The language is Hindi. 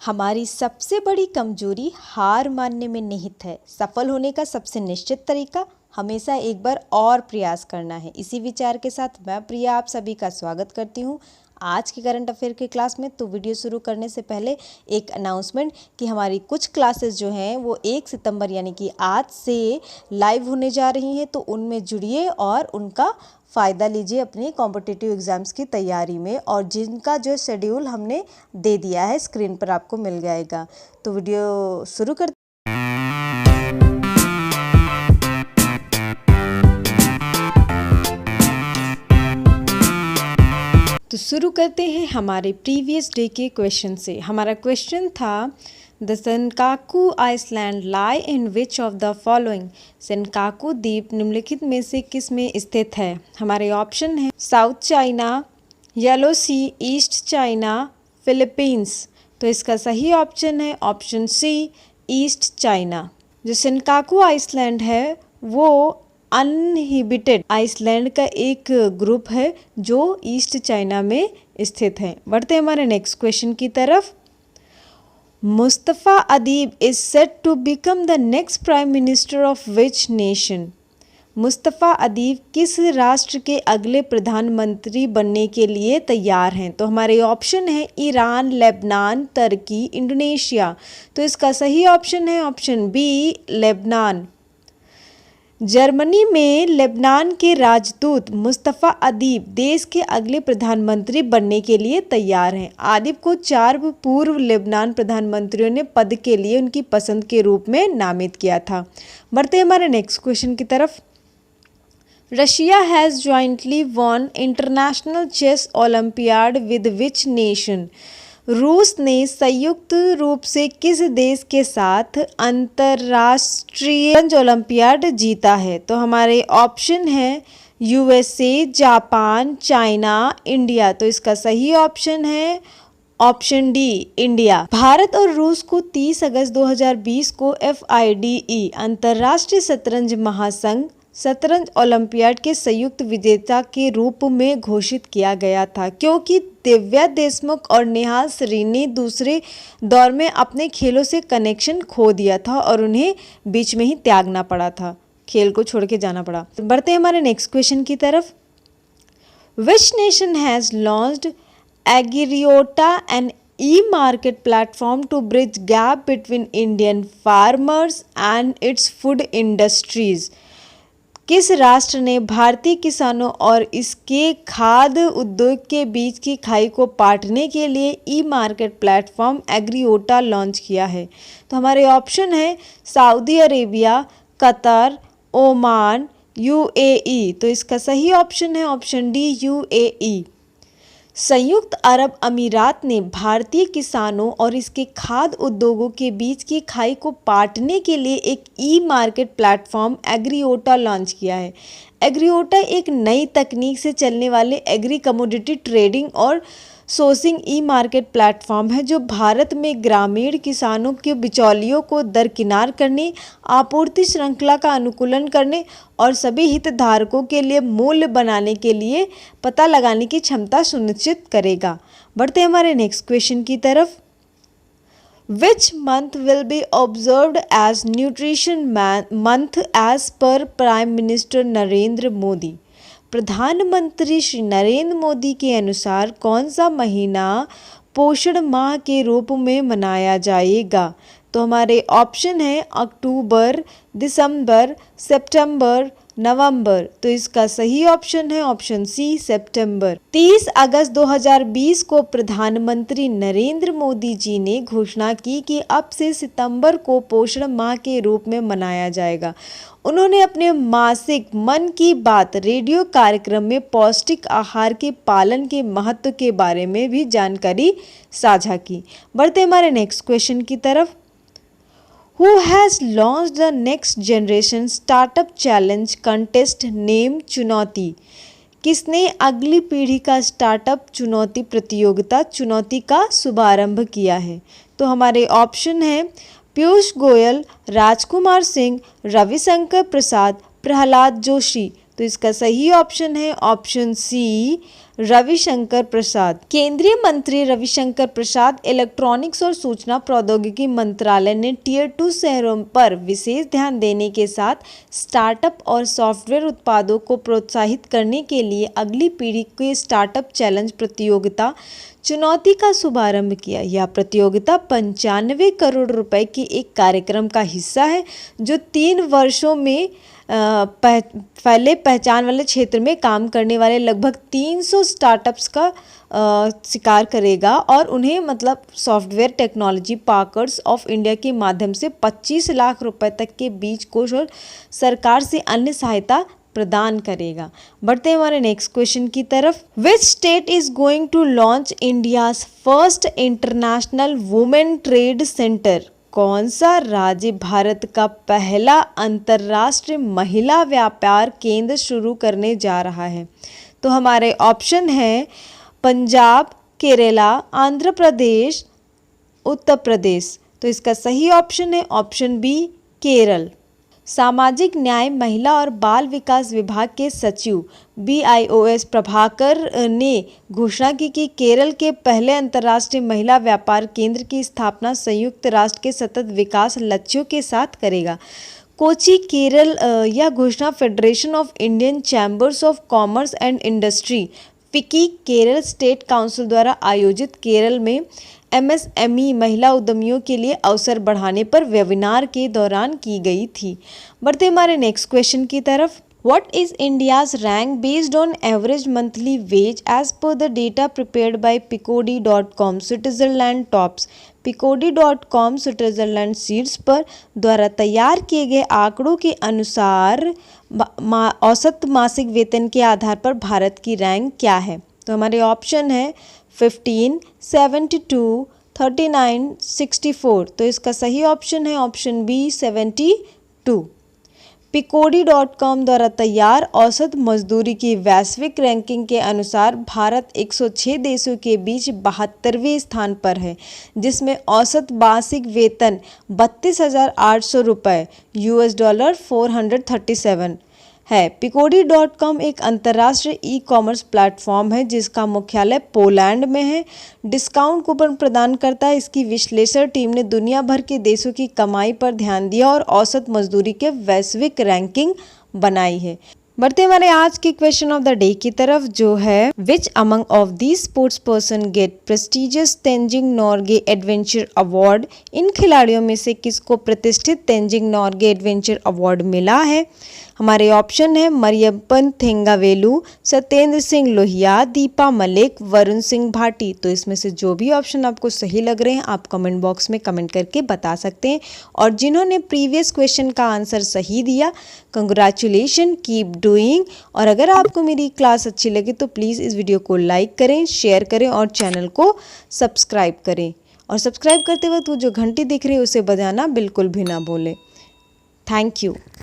हमारी सबसे बड़ी कमजोरी हार मानने में निहित है। सफल होने का सबसे निश्चित तरीका हमेशा एक बार और प्रयास करना है। इसी विचार के साथ मैं प्रिया आप सभी का स्वागत करती हूँ आज की करंट अफेयर की क्लास में। तो वीडियो शुरू करने से पहले एक अनाउंसमेंट कि हमारी कुछ क्लासेस जो हैं वो 1 सितंबर यानी कि आज से लाइव होने जा रही हैं, तो उनमें जुड़िए और उनका फ़ायदा लीजिए अपनी कॉम्पिटिटिव एग्ज़ाम्स की तैयारी में। और जिनका जो शेड्यूल हमने दे दिया है स्क्रीन पर आपको मिल जाएगा। तो वीडियो शुरू करते तो शुरू करते हैं हमारे प्रीवियस डे के क्वेश्चन से। हमारा क्वेश्चन था the Senkaku island lie in which of the following. सेनकाकू द्वीप निम्नलिखित में से किस में स्थित है। हमारे ऑप्शन है साउथ चाइना, येलो सी, ईस्ट चाइना, फिलीपींस। तो इसका सही ऑप्शन है ऑप्शन सी, ईस्ट चाइना। जो सेनकाकू आइसलैंड है वो अनहिबिटेड आइसलैंड का एक ग्रुप है जो ईस्ट चाइना में स्थित है। बढ़ते हैं हमारे नेक्स्ट क्वेश्चन की तरफ। Mustafa Adib is set to become the next prime minister of which nation. Mustafa Adib किस राष्ट्र के अगले प्रधानमंत्री बनने के लिए तैयार हैं। तो हमारे ऑप्शन है ईरान, लेबनान, तुर्की, इंडोनेशिया। तो इसका सही ऑप्शन है ऑप्शन बी, लेबनान। जर्मनी में लेबनान के राजदूत मुस्तफ़ा अदीब देश के अगले प्रधानमंत्री बनने के लिए तैयार हैं। अदीब को 4 पूर्व लेबनान प्रधानमंत्रियों ने पद के लिए उनकी पसंद के रूप में नामित किया था। बढ़ते हैं हमारे नेक्स्ट क्वेश्चन की तरफ। Russia has jointly won international chess olympiad with which nation. रूस ने संयुक्त रूप से किस देश के साथ अंतर्राष्ट्रीय शतरंज ओलंपियाड जीता है। तो हमारे ऑप्शन है यूएसए, जापान, चाइना, इंडिया। तो इसका सही ऑप्शन है ऑप्शन डी, इंडिया। भारत और रूस को 30 अगस्त 2020 को FIDE अंतर्राष्ट्रीय शतरंज महासंघ शतरंज ओलंपियाड के संयुक्त विजेता के रूप में घोषित किया गया था, क्योंकि दिव्या देशमुख और नेहाल सरीन दूसरे दौर में अपने खेलों से कनेक्शन खो दिया था और उन्हें बीच में ही त्यागना पड़ा था, खेल को छोड़ के जाना पड़ा। तो बढ़ते हैं हमारे नेक्स्ट क्वेश्चन की तरफ। Which nation has launched Agriota an e-market platform to bridge gap between Indian farmers and its food industries। किस राष्ट्र ने भारतीय किसानों और इसके खाद्य उद्योग के बीच की खाई को पाटने के लिए ई-मार्केट प्लेटफॉर्म एग्रीओटा लॉन्च किया है। तो हमारे ऑप्शन है Saudi Arabia, Qatar, Oman, UAE। तो इसका सही ऑप्शन है ऑप्शन डी, UAE। संयुक्त अरब अमीरात ने भारतीय किसानों और इसके खाद्य उद्योगों के बीच की खाई को पाटने के लिए एक ई-मार्केट प्लेटफॉर्म एग्रीओटा लॉन्च किया है। एग्रीओटा एक नई तकनीक से चलने वाले एग्री कमोडिटी ट्रेडिंग और सोर्सिंग ई-मार्केट प्लेटफॉर्म है, जो भारत में ग्रामीण किसानों के बिचौलियों को दरकिनार करने, आपूर्ति श्रृंखला का अनुकूलन करने और सभी हितधारकों के लिए मूल्य बनाने के लिए पता लगाने की क्षमता सुनिश्चित करेगा। बढ़ते हैं हमारे नेक्स्ट क्वेश्चन की तरफ। Which month will be observed as Nutrition Month as per Prime Minister Narendra Modi. प्रधानमंत्री श्री नरेंद्र मोदी के अनुसार कौन सा महीना पोषण माह के रूप में मनाया जाएगा। तो हमारे ऑप्शन है अक्टूबर, दिसंबर, सितंबर, नवंबर। तो इसका सही ऑप्शन है ऑप्शन सी, सितंबर। 30 अगस्त 2020 को प्रधानमंत्री नरेंद्र मोदी जी ने घोषणा की कि अब से सितंबर को पोषण माह के रूप में मनाया जाएगा। उन्होंने अपने मासिक मन की बात रेडियो कार्यक्रम में पौष्टिक आहार के पालन के महत्व के बारे में भी जानकारी साझा की। बढ़ते हमारे नेक्स्ट क्वेश्चन की तरफ। Who has launched the next generation startup challenge contest name चुनौती। किसने अगली पीढ़ी का स्टार्टअप चुनौती प्रतियोगिता चुनौती का शुभारंभ किया है। तो हमारे ऑप्शन है पीयूष गोयल, राजकुमार सिंह, रविशंकर प्रसाद, प्रहलाद जोशी। तो इसका सही ऑप्शन है ऑप्शन सी, रविशंकर प्रसाद। केंद्रीय मंत्री रविशंकर प्रसाद इलेक्ट्रॉनिक्स और सूचना प्रौद्योगिकी मंत्रालय ने टियर 2 शहरों पर विशेष ध्यान देने के साथ स्टार्टअप और सॉफ्टवेयर उत्पादों को प्रोत्साहित करने के लिए अगली पीढ़ी के स्टार्टअप चैलेंज प्रतियोगिता चुनौती का शुभारंभ किया। यह प्रतियोगिता 95 करोड़ रुपए की एक कार्यक्रम का हिस्सा है जो 3 वर्षों में पहले पहचान वाले क्षेत्र में काम करने वाले लगभग 300 स्टार्टअप्स का शिकार करेगा और उन्हें मतलब software technology Parker's of India के माध्यम से 25 लाख रुपए तक के बीज कोष और सरकार से अन्य सहायता प्रदान करेगा। बढ़ते हैं हमारे नेक्स्ट क्वेश्चन की तरफ। Which state is going to launch India's first international women trade centre? कौन सा राज्य भारत का पहला अंतर्राष्ट्रीय महिला व्यापार केंद्र शुरू करने जा रहा है? तो हमारे ऑप्शन है पंजाब, केरला, आंध्र प्रदेश, उत्तर प्रदेश। तो इसका सही ऑप्शन है ऑप्शन बी केरल। सामाजिक न्याय, महिला और बाल विकास विभाग के सचिव BIOS प्रभाकर ने घोषणा की कि केरल के पहले अंतर्राष्ट्रीय महिला व्यापार केंद्र की स्थापना संयुक्त राष्ट्र के सतत विकास लक्ष्यों के साथ करेगा। कोची, केरल। यह घोषणा federation of Indian chambers of commerce and industry फिकी केरल स्टेट काउंसिल द्वारा आयोजित केरल में MSME महिला उद्यमियों के लिए अवसर बढ़ाने पर वेबिनार के दौरान की गई थी। बढ़ते हमारे नेक्स्ट क्वेश्चन की तरफ। What is India's rank based on average monthly wage as per the data prepared by Picodi.com Switzerland tops? Picodi.com Switzerland seeds पर द्वारा तैयार किए गए आंकड़ों के अनुसार औसत मासिक वेतन के आधार पर भारत की रैंक क्या है? तो हमारे ऑप्शन है 15, 72, 39, 64। तो इसका सही ऑप्शन है ऑप्शन बी 72। Picodi.com द्वारा तैयार औसत मजदूरी की वैश्विक रैंकिंग के अनुसार भारत 106 देशों के बीच 72वें स्थान पर है, जिसमें औसत मासिक वेतन 32,800 रुपये $, 437 है। Picodi.com एक अंतर्राष्ट्रीय ई-कॉमर्स प्लेटफॉर्म है जिसका मुख्यालय पोलैंड में है। डिस्काउंट कूपन प्रदान करता है। इसकी विश्लेषण टीम ने दुनिया भर के देशों की कमाई पर ध्यान दिया और औसत मजदूरी के वैश्विक रैंकिंग बनाई है। बढ़ते हमारे आज के क्वेश्चन ऑफ द डे की तरफ जो है which among of the sports person get prestigious Tenzing Norgay adventure award? इन खिलाड़ियों में से किसको प्रतिष्ठित तेंजिंग नोर्गे एडवेंचर अवार्ड मिला है? हमारे ऑप्शन है मरियप्पन थेंगावेलु, सत्येंद्र सिंह लोहिया, दीपा मलिक, वरुण सिंह भाटी। तो इसमें से जो भी ऑप्शन आपको सही लग रहे हैं आप कमेंट बॉक्स में कमेंट करके बता सकते हैं। और जिन्होंने प्रीवियस क्वेश्चन का आंसर सही दिया कंग्रेचुलेशन, कीप डूइंग। और अगर आपको मेरी क्लास अच्छी लगे तो प्लीज़ इस वीडियो को लाइक करें, शेयर करें और चैनल को सब्सक्राइब करें। और सब्सक्राइब करते वक्त वो जो घंटी दिख रही है उसे बजाना बिल्कुल भी ना भूलें। Thank you.